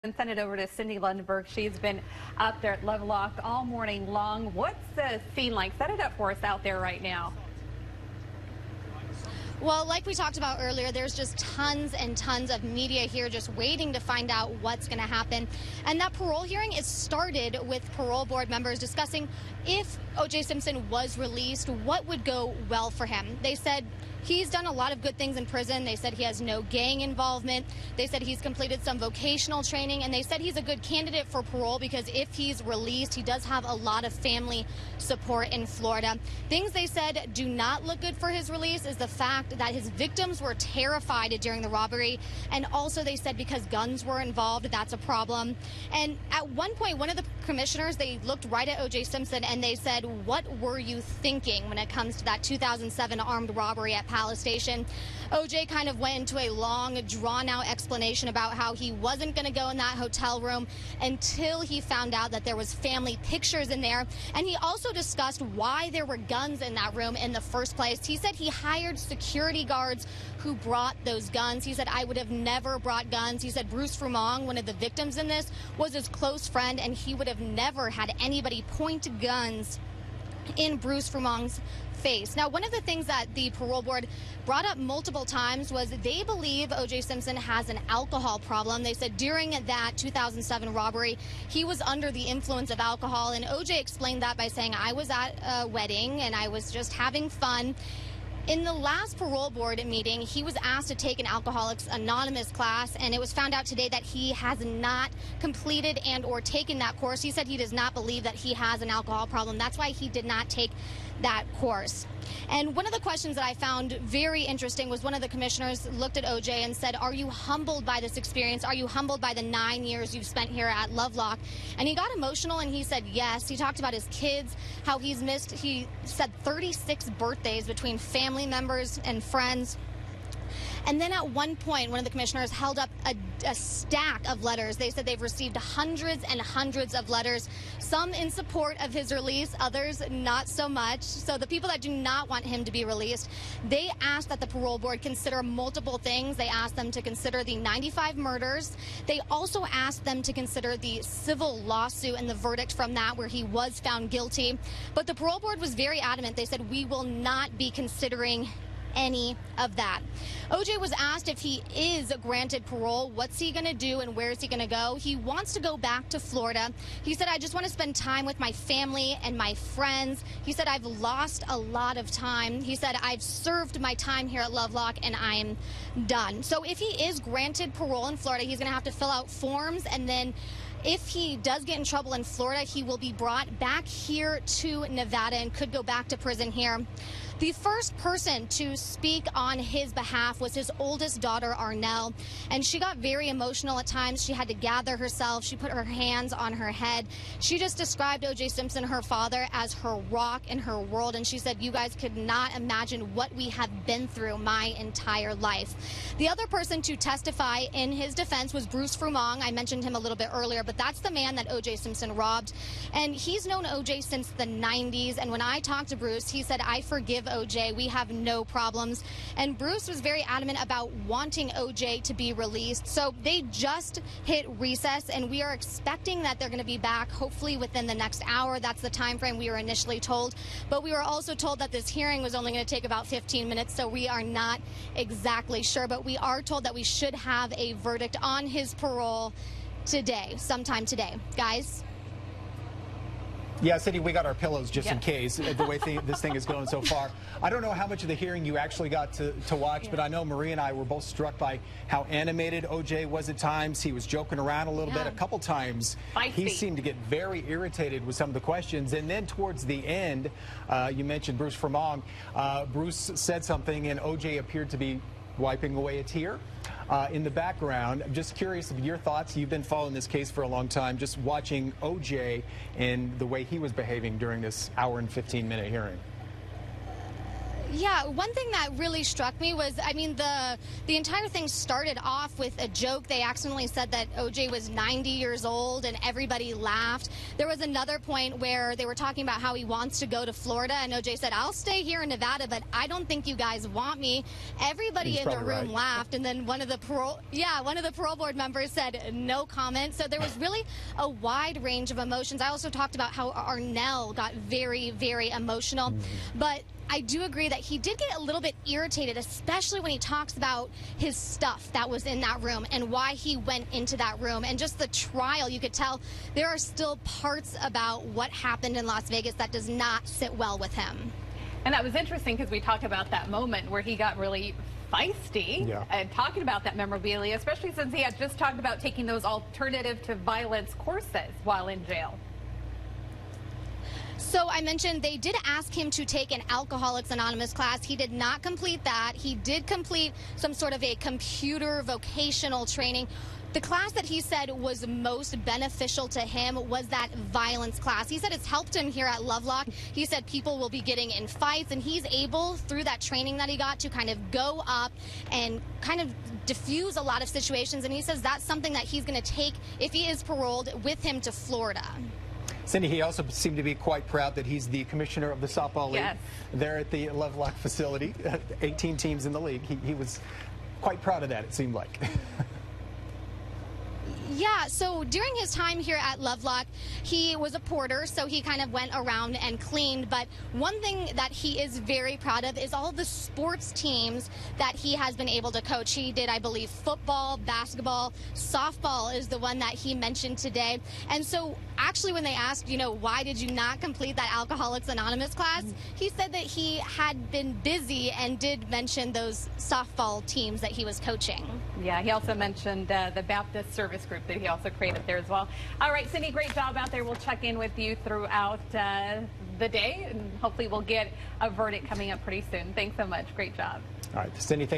And send it over to Cindy Lundenberg. She's been up there at Lovelock all morning long. What's the scene like? Set it up for us out there right now. Well, like we talked about earlier, there's just tons and tons of media here just waiting to find out what's going to happen. And that parole hearing is started with parole board members discussing if O.J. Simpson was released, what would go well for him. They said he's done a lot of good things in prison. They said he has no gang involvement. They said he's completed some vocational training, and they said he's a good candidate for parole because if he's released, he does have a lot of family support in Florida. Things they said do not look good for his release is the fact that his victims were terrified during the robbery, and also they said because guns were involved, that's a problem. And at one point, one of the commissioners, they looked right at O.J. Simpson and they said, "What were you thinking when it comes to that 2007 armed robbery at Palace Station?" O.J. kind of went into a long, drawn-out explanation about how he wasn't going to go in that hotel room until he found out that there was family pictures in there. And he also discussed why there were guns in that room in the first place. He said he hired security guards who brought those guns. He said, "I would have never brought guns." He said Bruce Fromong, one of the victims in this, was his close friend, and he would have never had anybody point guns in Bruce Fromong's face. Now, one of the things that the parole board brought up multiple times was they believe O.J. Simpson has an alcohol problem. They said during that 2007 robbery, he was under the influence of alcohol, and O.J. explained that by saying, "I was at a wedding and I was just having fun." In the last parole board meeting, he was asked to take an Alcoholics Anonymous class, and it was found out today that he has not completed and or taken that course. He said he does not believe that he has an alcohol problem. That's why he did not take that course. And one of the questions that I found very interesting was one of the commissioners looked at O.J. and said, "Are you humbled by this experience? Are you humbled by the 9 years you've spent here at Lovelock?" And he got emotional and he said yes. He talked about his kids, how he's missed, he said 36 birthdays between family members and friends. And then at one point, one of the commissioners held up a stack of letters. They said they've received hundreds and hundreds of letters, some in support of his release, others not so much. So the people that do not want him to be released, they asked that the parole board consider multiple things. They asked them to consider the 95 murders. They also asked them to consider the civil lawsuit and the verdict from that where he was found guilty. But the parole board was very adamant. They said, "We will not be considering any of that." O.J. was asked if he is granted parole, what's he going to do and where is he going to go? He wants to go back to Florida. He said, "I just want to spend time with my family and my friends." He said, "I've lost a lot of time." He said, "I've served my time here at Lovelock and I'm done." So if he is granted parole in Florida, he's going to have to fill out forms, and then if he does get in trouble in Florida, he will be brought back here to Nevada and could go back to prison here. The first person to speak on his behalf was his oldest daughter, Arnell, and she got very emotional at times. She had to gather herself. She put her hands on her head. She just described O.J. Simpson, her father, as her rock in her world, and she said, "You guys could not imagine what we have been through my entire life." The other person to testify in his defense was Bruce Fromong. I mentioned him a little bit earlier, but that's the man that O.J. Simpson robbed, and he's known O.J. since the 90s, and when I talked to Bruce, he said, "I forgive O.J. We have no problems." And Bruce was very adamant about wanting O.J. to be released. So they just hit recess, and we are expecting that they're going to be back hopefully within the next hour. That's the time frame we were initially told. But we were also told that this hearing was only going to take about 15 minutes, so we are not exactly sure. But we are told that we should have a verdict on his parole today, sometime today. Guys? Yeah, Cindy, we got our pillows just in case, the way this thing is going so far. I don't know how much of the hearing you actually got to watch, but I know Marie and I were both struck by how animated O.J. was at times. He was joking around a little bit. A couple times, he seemed to get very irritated with some of the questions. And then towards the end, you mentioned Bruce Fromong. Bruce said something, and O.J. appeared to be wiping away a tear in the background. I'm just curious of your thoughts. You've been following this case for a long time, just watching O.J. and the way he was behaving during this hour and 15-minute hearing. Yeah, one thing that really struck me was, I mean, the entire thing started off with a joke. They accidentally said that OJ was 90 years old and everybody laughed. There was another point where they were talking about how he wants to go to Florida, and OJ said, I'll stay here in Nevada, but I don't think you guys want me. Everybody in the room laughed, and then one of the parole board members said no comment. So there was really a wide range of emotions. I also talked about how Arnell got very, very emotional, but I do agree that he did get a little bit irritated, especially when he talks about his stuff that was in that room and why he went into that room and just the trial. You could tell there are still parts about what happened in Las Vegas that does not sit well with him. And that was interesting because we talked about that moment where he got really feisty and talking about that memorabilia, especially since he had just talked about taking those alternative to violence courses while in jail. So I mentioned they did ask him to take an Alcoholics Anonymous class. He did not complete that. He did complete some sort of a computer vocational training. The class that he said was most beneficial to him was that violence class. He said it's helped him here at Lovelock. He said people will be getting in fights, and he's able, through that training that he got, to kind of go up and kind of diffuse a lot of situations. And he says that's something that he's going to take, if he is paroled, with him to Florida. Cindy, he also seemed to be quite proud that he's the commissioner of the softball league there at the Lovelock facility. 18 teams in the league. He was quite proud of that, it seemed like. Yeah, so during his time here at Lovelock, he was a porter, so he kind of went around and cleaned. But one thing that he is very proud of is all the sports teams that he has been able to coach. He did, I believe, football, basketball, softball is the one that he mentioned today. And so actually when they asked, you know, why did you not complete that Alcoholics Anonymous class, he said that he had been busy and did mention those softball teams that he was coaching. Yeah, he also mentioned the Baptist Service Group that he also created there as well. All right, Cindy, great job out there. We'll check in with you throughout the day, and hopefully we'll get a verdict coming up pretty soon. Thanks so much. Great job. All right, Cindy, thank you.